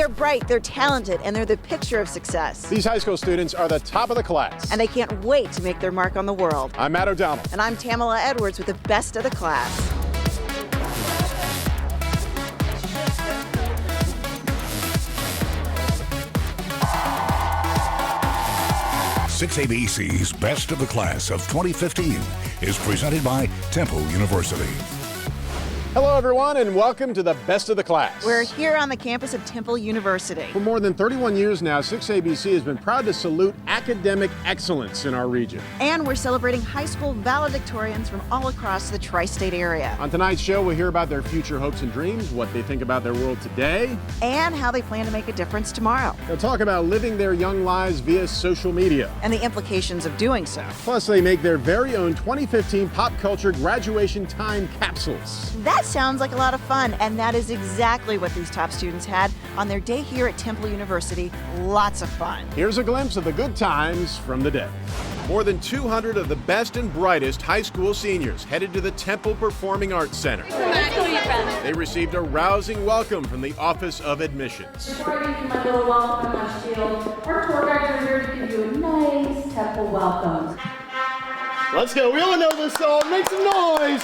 They're bright, they're talented, and they're the picture of success. These high school students are the top of the class. And they can't wait to make their mark on the world. I'm Matt O'Donnell. And I'm Tamala Edwards with the best of the class. Six ABC's Best of the Class of 2015 is presented by Temple University. Hello, everyone, and welcome to the Best of the Class. We're here on the campus of Temple University. For more than 31 years now, 6ABC has been proud to salute academic excellence in our region. And we're celebrating high school valedictorians from all across the tri-state area. On tonight's show, we'll hear about their future hopes and dreams, what they think about their world today, and how they plan to make a difference tomorrow. They'll talk about living their young lives via social media. And the implications of doing so. Plus, they make their very own 2015 pop culture graduation time capsules. That sounds like a lot of fun, and that is exactly what these top students had on their day here at Temple University. Lots of fun. Here's a glimpse of the good times from the day. More than 200 of the best and brightest high school seniors headed to the Temple Performing Arts Center. They received a rousing welcome from the Office of Admissions. Before I give you my little welcome on my shield, our tour guides are here to give you a nice Temple welcome. Let's go. We all know this song. Make some noise.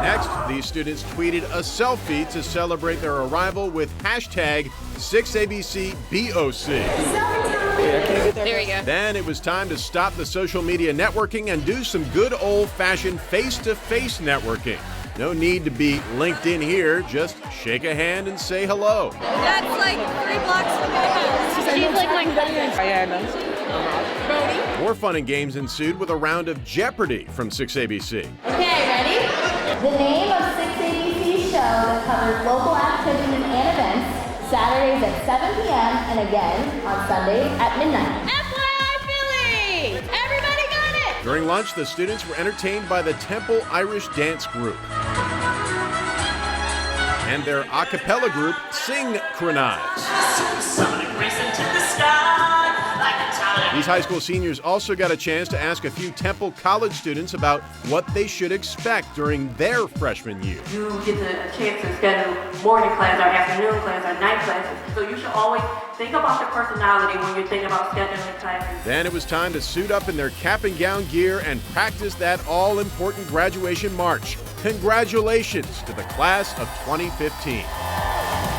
Next, these students tweeted a selfie to celebrate their arrival with hashtag 6ABCBOC. There we go. Then it was time to stop the social media networking and do some good old-fashioned face-to-face networking. No need to be linked in here, just shake a hand and say hello. That's like 3 blocks from my house. She's like my cousin. More fun and games ensued with a round of Jeopardy from 6ABC. Okay, ready? The name of 6ABC's show that covers local activities and events, Saturdays at 7 p.m. and again on Sundays at midnight. FYI Philly! Everybody got it! During lunch, the students were entertained by the Temple Irish Dance Group and their a cappella group, Synchronize. These high school seniors also got a chance to ask a few Temple college students about what they should expect during their freshman year. You get a chance to schedule morning class or afternoon class or night classes. So you should always think about your personality when you're thinking about scheduling classes. Then it was time to suit up in their cap and gown gear and practice that all-important graduation march. Congratulations to the class of 2015.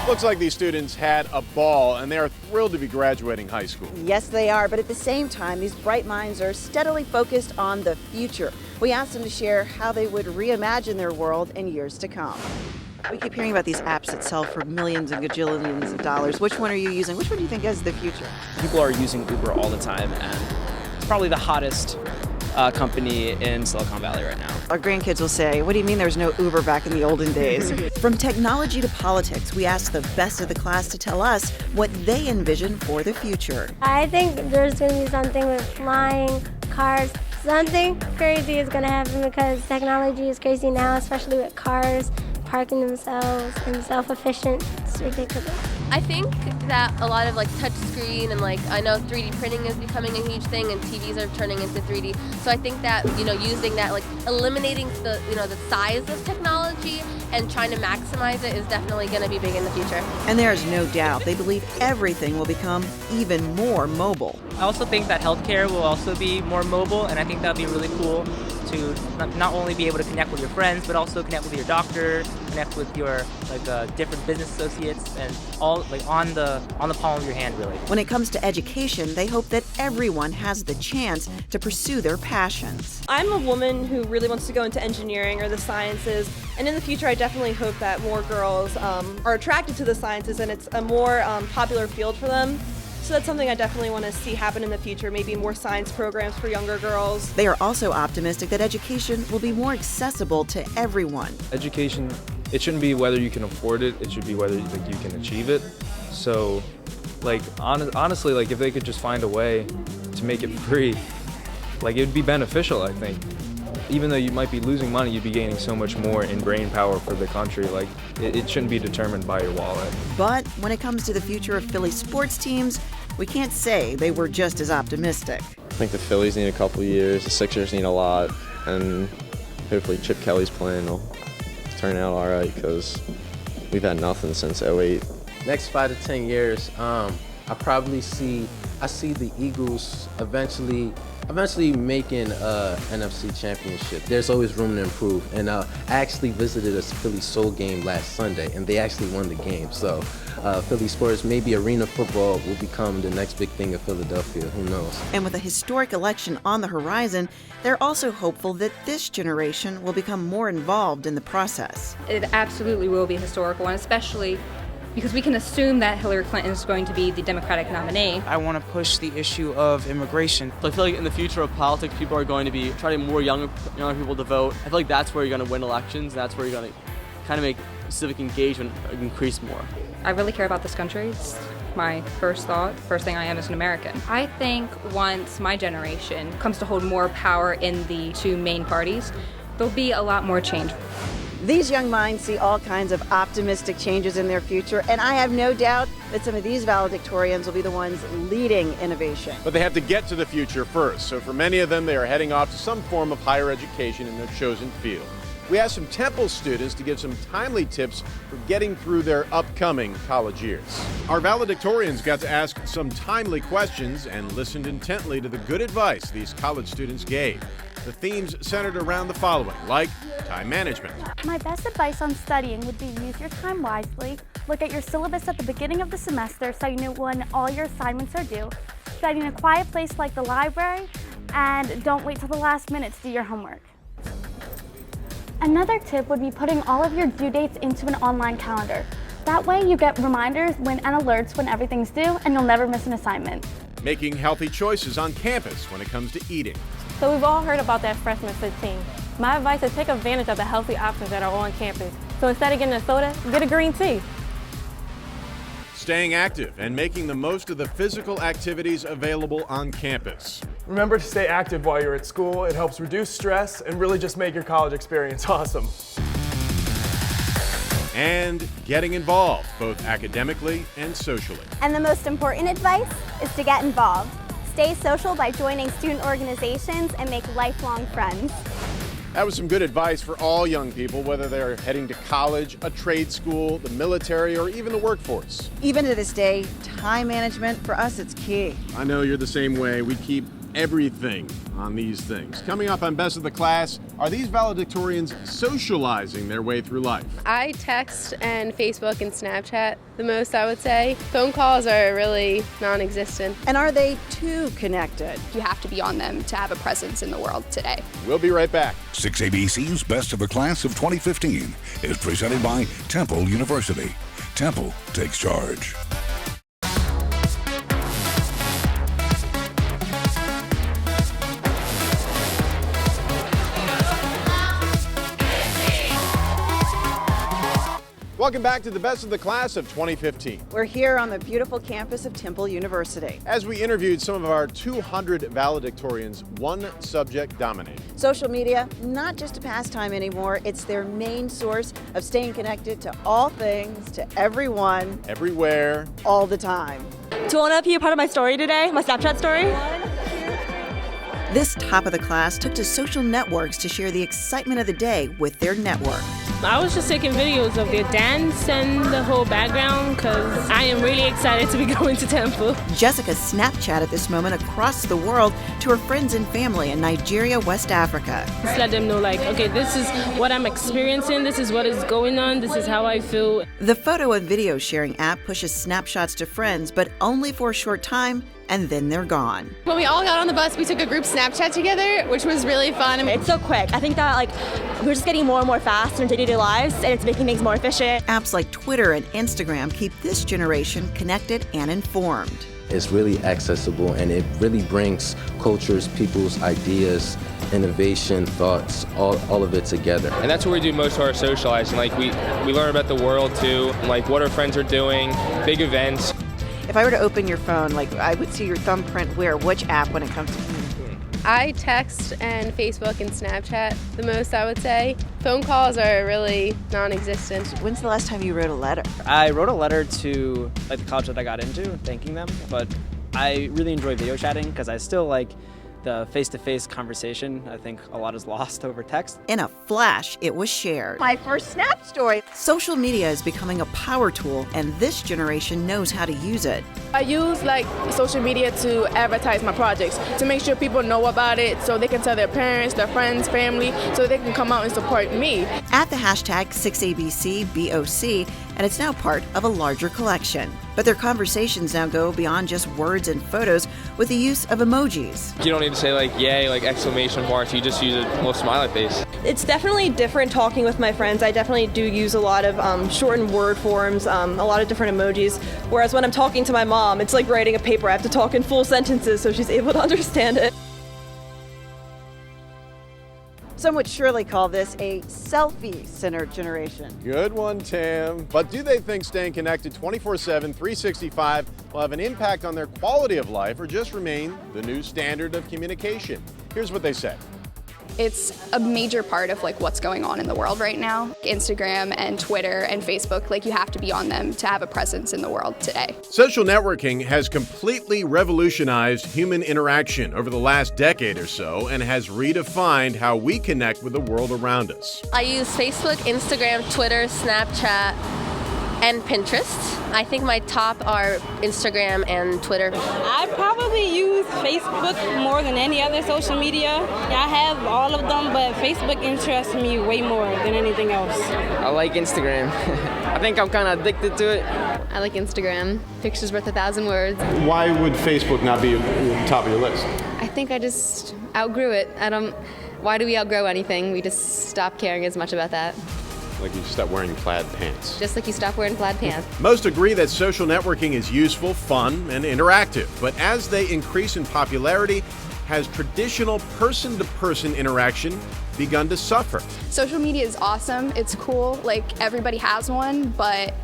Looks like these students had a ball, and they are thrilled to be graduating high school. Yes, they are, but at the same time, these bright minds are steadily focused on the future. We asked them to share how they would reimagine their world in years to come. We keep hearing about these apps that sell for millions and gajillions of dollars. Which one are you using? Which one do you think is the future? People are using Uber all the time, and it's probably the hottest company in Silicon Valley right now. Our grandkids will say, what do you mean there was no Uber back in the olden days? From technology to politics, we asked the best of the class to tell us what they envision for the future. I think there's going to be something with flying, cars. Something crazy is going to happen because technology is crazy now, especially with cars parking themselves and self-efficient. It's ridiculous. I think that a lot of like touch screen and like I know 3D printing is becoming a huge thing and TVs are turning into 3D. So I think that, you know, using that, like eliminating the, you know, the size of technology and trying to maximize it is definitely going to be big in the future. And there is no doubt they believe everything will become even more mobile. I also think that healthcare will also be more mobile, and I think that would be really cool to not only be able to connect with your friends, but also connect with your doctor, connect with your different business associates, and all like on the palm of your hand, really. When it comes to education, they hope that everyone has the chance to pursue their passions. I'm a woman who really wants to go into engineering or the sciences, and in the future I definitely hope that more girls are attracted to the sciences and it's a more popular field for them. So that's something I definitely want to see happen in the future, maybe more science programs for younger girls. They are also optimistic that education will be more accessible to everyone. Education, it shouldn't be whether you can afford it, it should be whether you can achieve it. So, honestly, if they could just find a way to make it free, it would be beneficial, I think. Even though you might be losing money, you'd be gaining so much more in brain power for the country. It shouldn't be determined by your wallet. But when it comes to the future of Philly sports teams, we can't say they were just as optimistic. I think the Phillies need a couple years, the Sixers need a lot, and hopefully Chip Kelly's plan will turn out all right because we've had nothing since '08. Next 5 to 10 years, I see the Eagles eventually making a NFC championship. There's always room to improve. And I actually visited a Philly Soul game last Sunday, and they actually won the game. So Philly sports, maybe arena football will become the next big thing of Philadelphia. Who knows? And with a historic election on the horizon, they're also hopeful that this generation will become more involved in the process. It absolutely will be historical, and especially because we can assume that Hillary Clinton is going to be the Democratic nominee. I want to push the issue of immigration. So I feel like in the future of politics, people are going to be trying to get more younger people to vote. I feel like that's where you're going to win elections. That's where you're going to kind of make civic engagement increase more. I really care about this country. It's my first thing I am as an American. I think once my generation comes to hold more power in the two main parties, there'll be a lot more change. These young minds see all kinds of optimistic changes in their future, and I have no doubt that some of these valedictorians will be the ones leading innovation. But they have to get to the future first, so for many of them, they are heading off to some form of higher education in their chosen field. We asked some Temple students to give some timely tips for getting through their upcoming college years. Our valedictorians got to ask some timely questions and listened intently to the good advice these college students gave. The themes centered around the following, like time management. My best advice on studying would be use your time wisely, look at your syllabus at the beginning of the semester so you know when all your assignments are due, study in a quiet place like the library, and don't wait till the last minute to do your homework. Another tip would be putting all of your due dates into an online calendar. That way you get reminders and alerts when everything's due, and you'll never miss an assignment. Making healthy choices on campus when it comes to eating. So we've all heard about that freshman 15. My advice is take advantage of the healthy options that are on campus. So instead of getting a soda, get a green tea. Staying active and making the most of the physical activities available on campus. Remember to stay active while you're at school. It helps reduce stress and really just make your college experience awesome. And getting involved, both academically and socially. And the most important advice is to get involved. Stay social by joining student organizations and make lifelong friends. That was some good advice for all young people, whether they're heading to college, a trade school, the military, or even the workforce. Even to this day, time management, for us, it's key. I know you're the same way. We keep everything on these things. Coming up on Best of the Class, are these valedictorians socializing their way through life? I text and Facebook and Snapchat the most, I would say. Phone calls are really non-existent. And are they too connected? You have to be on them to have a presence in the world today. We'll be right back. 6ABC's Best of the Class of 2015 is presented by Temple University. Temple takes charge. Welcome back to the Best of the Class of 2015. We're here on the beautiful campus of Temple University. As we interviewed some of our 200 valedictorians, one subject dominated. Social media, not just a pastime anymore, it's their main source of staying connected to all things, to everyone, everywhere, all the time. To want to be a part of my story today, my Snapchat story. This top of the class took to social networks to share the excitement of the day with their network. I was just taking videos of their dance and the whole background because I am really excited to be going to Temple. Jessica Snapchat at this moment across the world to her friends and family in Nigeria, West Africa. Just let them know, like, okay, this is what I'm experiencing, this is what is going on, this is how I feel. The photo and video sharing app pushes snapshots to friends, but only for a short time, and then they're gone. When we all got on the bus, we took a group Snapchat together, which was really fun. It's so quick. I think that we're just getting more and more fast in our day-to-day lives, and it's making things more efficient. Apps like Twitter and Instagram keep this generation connected and informed. It's really accessible, and it really brings cultures, people's ideas, innovation, thoughts, all of it together. And that's where we do most of our socializing. Like we learn about the world too, like what our friends are doing, big events. If I were to open your phone, I would see your thumbprint which app when it comes to communicating? I text and Facebook and Snapchat the most, I would say. Phone calls are really non-existent. When's the last time you wrote a letter? I wrote a letter to the college that I got into, thanking them, but I really enjoy video chatting because I still the face-to-face conversation. I think a lot is lost over text. In a flash, it was shared. My first Snap story. Social media is becoming a power tool, and this generation knows how to use it. I use social media to advertise my projects, to make sure people know about it so they can tell their parents, their friends, family, so they can come out and support me. At the hashtag 6ABCBOC, and it's now part of a larger collection. But their conversations now go beyond just words and photos with the use of emojis. You don't need to say yay, exclamation marks, you just use a little smiley face. It's definitely different talking with my friends. I definitely do use a lot of shortened word forms, a lot of different emojis. Whereas when I'm talking to my mom, it's like writing a paper. I have to talk in full sentences so she's able to understand it. Some would surely call this a selfie-centered generation. Good one, Tam. But do they think staying connected 24/7, 365 will have an impact on their quality of life or just remain the new standard of communication? Here's what they said. It's a major part of what's going on in the world right now. Instagram and Twitter and Facebook, you have to be on them to have a presence in the world today. Social networking has completely revolutionized human interaction over the last decade or so and has redefined how we connect with the world around us. I use Facebook, Instagram, Twitter, Snapchat, and Pinterest. I think my top are Instagram and Twitter. I probably use Facebook more than any other social media. I have all of them, but Facebook interests me way more than anything else. I like Instagram. I think I'm kind of addicted to it. I like Instagram. Pictures worth 1,000 words. Why would Facebook not be at the top of your list? I think I just outgrew it. Why do we outgrow anything? We just stop caring as much about that. Like you stop wearing plaid pants. Just like you stop wearing plaid pants. Most agree that social networking is useful, fun, and interactive. But as they increase in popularity, has traditional person-to-person interaction begun to suffer? Social media is awesome. It's cool. Everybody has one, but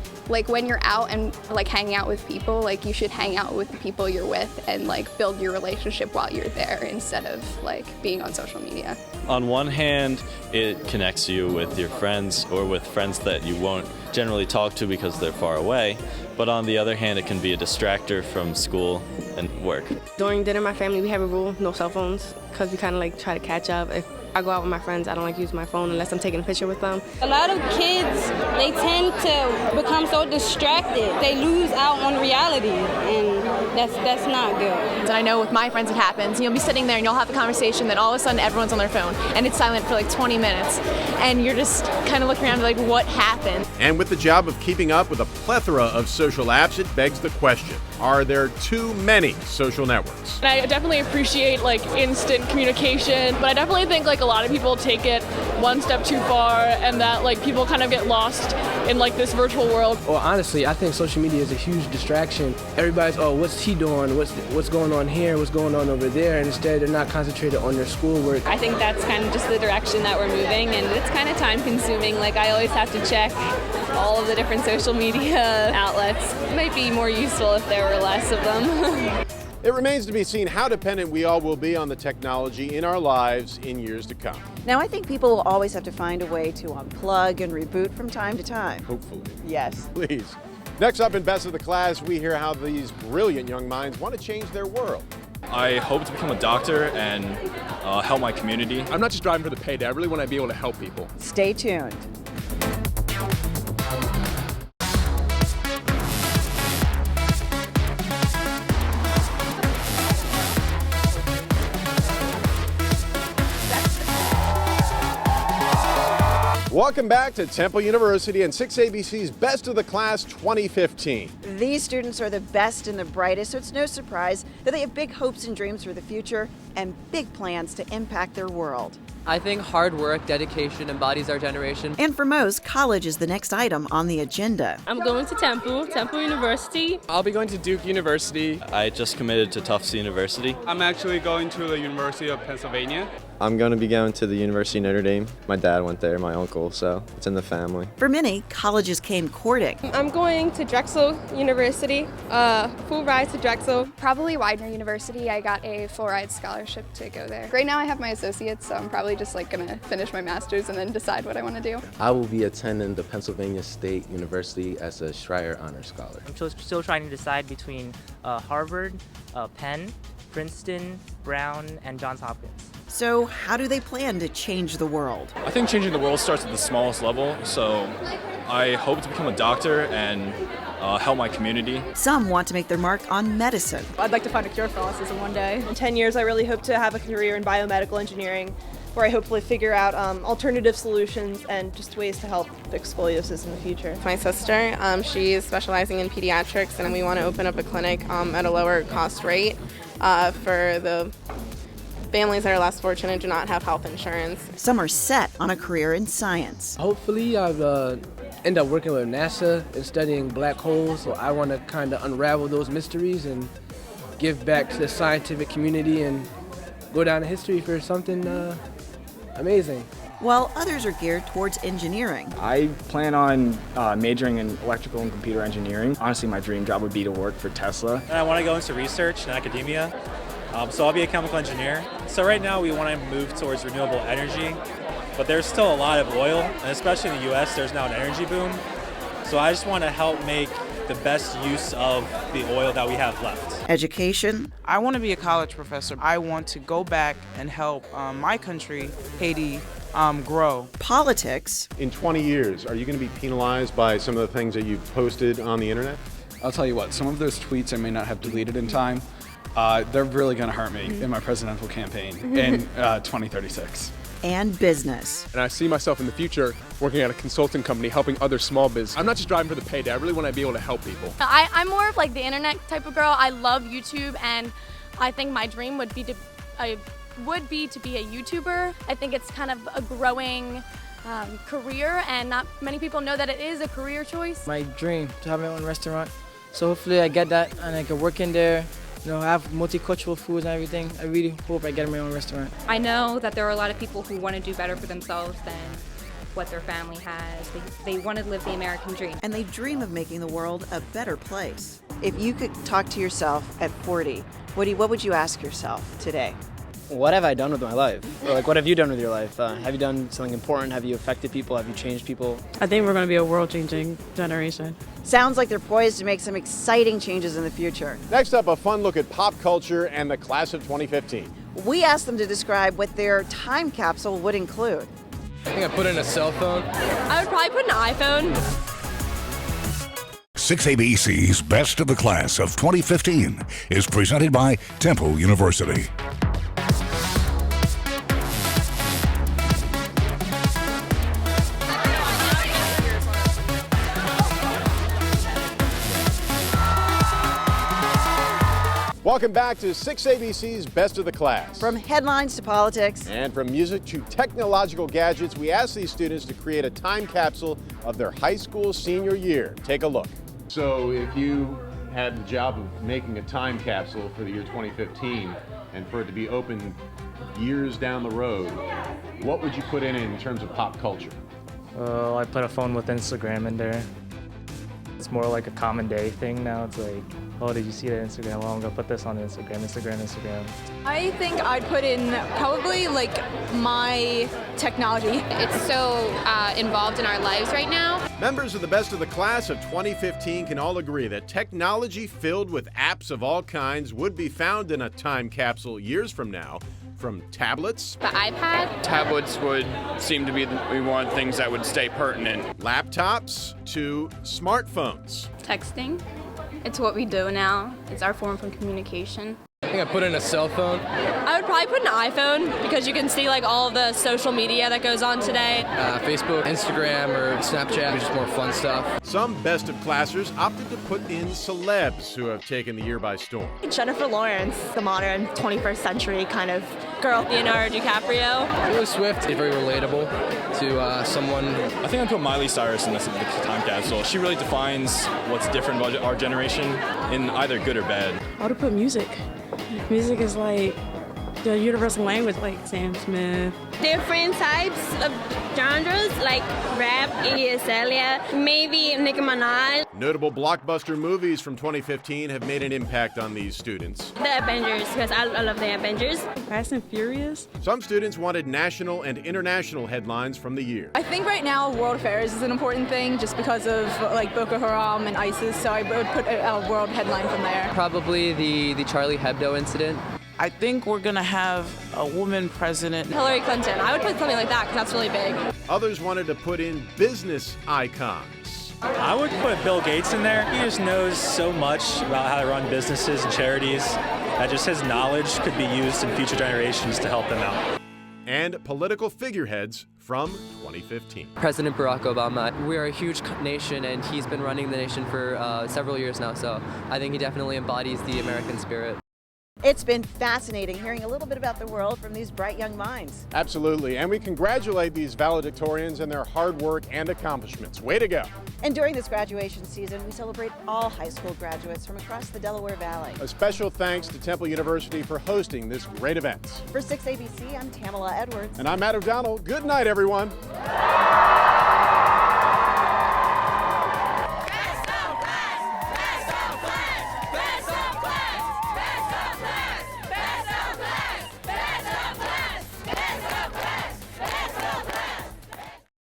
when you're out and hanging out with people, you should hang out with the people you're with and build your relationship while you're there instead of being on social media. On one hand, it connects you with your friends or with friends that you won't generally talk to because they're far away. But on the other hand, it can be a distractor from school and work. During dinner, my family, we have a rule, no cell phones, because we kind of try to catch up. If I go out with my friends, I don't use my phone unless I'm taking a picture with them. A lot of kids, they tend to become so distracted. They lose out on reality, and that's not good. And I know with my friends it happens. You'll be sitting there and you'll have a conversation, then all of a sudden everyone's on their phone, and it's silent for 20 minutes. And you're just kind of looking around what happened? And with the job of keeping up with a plethora of social apps, it begs the question, are there too many social networks? And I definitely appreciate instant communication, but I definitely think a lot of people take it one step too far and that people kind of get lost in this virtual world. Well, honestly, I think social media is a huge distraction. Everybody's, what's he doing? What's going on here? What's going on over there? And instead, they're not concentrated on their schoolwork. I think that's kind of just the direction that we're moving, and it's kind of time consuming. I always have to check all of the different social media outlets. It might be more useful if there were less of them. It remains to be seen how dependent we all will be on the technology in our lives in years to come. Now, I think people will always have to find a way to unplug and reboot from time to time. Hopefully. Yes. Please. Next up in Best of the Class, we hear how these brilliant young minds want to change their world. I hope to become a doctor and help my community. I'm not just driving for the payday. I really want to be able to help people. Stay tuned. Welcome back to Temple University and 6ABC's Best of the Class 2015. These students are the best and the brightest, so it's no surprise that they have big hopes and dreams for the future and big plans to impact their world. I think hard work, dedication embodies our generation. And for most, college is the next item on the agenda. I'm going to Temple University. I'll be going to Duke University. I just committed to Tufts University. I'm actually going to the University of Pennsylvania. I'm going to be going to the University of Notre Dame. My dad went there, my uncle, so it's in the family. For many, colleges came courting. I'm going to Drexel University, full ride to Drexel. Probably Widener University. I got a full ride scholarship to go there. Right now I have my associates, so I'm probably just gonna finish my master's and then decide what I want to do. I will be attending the Pennsylvania State University as a Schreier Honor Scholar. I'm still trying to decide between Harvard, Penn, Princeton, Brown, and Johns Hopkins. So, how do they plan to change the world? I think changing the world starts at the smallest level, so I hope to become a doctor and help my community. Some want to make their mark on medicine. I'd like to find a cure for autism one day. In 10 years, I really hope to have a career in biomedical engineering, where I hopefully figure out alternative solutions and just ways to help fix scoliosis in the future. My sister, she is specializing in pediatrics, and we want to open up a clinic at a lower cost rate for the families that are less fortunate, do not have health insurance. Some are set on a career in science. Hopefully I'll end up working with NASA and studying black holes, so I want to kind of unravel those mysteries and give back to the scientific community and go down in history for something amazing. While others are geared towards engineering. I plan on majoring in electrical and computer engineering. Honestly, my dream job would be to work for Tesla. And I want to go into research and academia, so I'll be a chemical engineer. So right now we want to move towards renewable energy, but there's still a lot of oil, and especially in the US, there's now an energy boom. So I just want to help make the best use of the oil that we have left. Education. I want to be a college professor. I want to go back and help my country, Haiti, grow. Politics. In 20 years, are you going to be penalized by some of the things that you've posted on the internet? I'll tell you what, some of those tweets I may not have deleted in time. They're really going to hurt me in my presidential campaign in 2036. And business. And I see myself in the future working at a consulting company helping other small businesses. I'm not just driving for the payday. I really want to be able to help people. I'm more of like the internet type of girl. I love YouTube, and I think my dream would be to be a YouTuber. I think it's kind of a growing career, and not many people know that it is a career choice. My dream to have my own restaurant, so hopefully I get that and I can work in there. Have multicultural foods and everything. I really hope I get my own restaurant. I know that there are a lot of people who want to do better for themselves than what their family has. They want to live the American dream. And they dream of making the world a better place. If you could talk to yourself at 40, what would you ask yourself today? What have I done with my life? Or what have you done with your life? Have you done something important? Have you affected people? Have you changed people? I think we're going to be a world-changing generation. Sounds like they're poised to make some exciting changes in the future. Next up, a fun look at pop culture and the class of 2015. We asked them to describe what their time capsule would include. I think I put in a cell phone. I would probably put an iPhone. 6ABC's Best of the Class of 2015 is presented by Temple University. Welcome back to 6ABC's Best of the Class. From headlines to politics. And from music to technological gadgets, we asked these students to create a time capsule of their high school senior year. Take a look. So if you had the job of making a time capsule for the year 2015 and for it to be open years down the road, what would you put in terms of pop culture? Well, I put a phone with Instagram in there. It's more like a common day thing now. It's like, oh, did you see that Instagram? Well, I'm gonna put this on Instagram. I think I'd put in probably like my technology. It's so involved in our lives right now. Members of the Best of the Class of 2015 can all agree that technology filled with apps of all kinds would be found in a time capsule years from now. From tablets. The iPad. Tablets would seem to be, we want things that would stay pertinent. Laptops to smartphones. Texting. It's what we do now. It's our form of communication. I think I put in a cell phone. I would probably put an iPhone because you can see like all of the social media that goes on today. Facebook, Instagram, or Snapchat, just more fun stuff. Some Best of Classers opted to put in celebs who have taken the year by storm. Jennifer Lawrence, the modern 21st century kind of girl. Leonardo DiCaprio. Taylor Swift is very relatable to someone. I think I'd put Miley Cyrus in this time capsule. She really defines what's different about our generation in either good or bad. I would put music. Music is like the universal language, like Sam Smith. Different types of genres like rap, Iggy Azalea, maybe Nicki Minaj. Notable blockbuster movies from 2015 have made an impact on these students. The Avengers, because I love the Avengers. Fast and Furious. Some students wanted national and international headlines from the year. I think right now world affairs is an important thing just because of like Boko Haram and ISIS, so I would put a world headline from there. Probably the Charlie Hebdo incident. I think we're going to have a woman president. Hillary Clinton. I would put something like that because that's really big. Others wanted to put in business icons. I would put Bill Gates in there. He just knows so much about how to run businesses and charities that just his knowledge could be used in future generations to help them out. And political figureheads from 2015. President Barack Obama. We're a huge nation, and he's been running the nation for several years now, so I think he definitely embodies the American spirit. It's been fascinating hearing a little bit about the world from these bright young minds. Absolutely, and we congratulate these valedictorians and their hard work and accomplishments. Way to go. And during this graduation season, we celebrate all high school graduates from across the Delaware Valley. A special thanks to Temple University for hosting this great event. For 6ABC, I'm Tamala Edwards. And I'm Matt O'Donnell. Good night, everyone.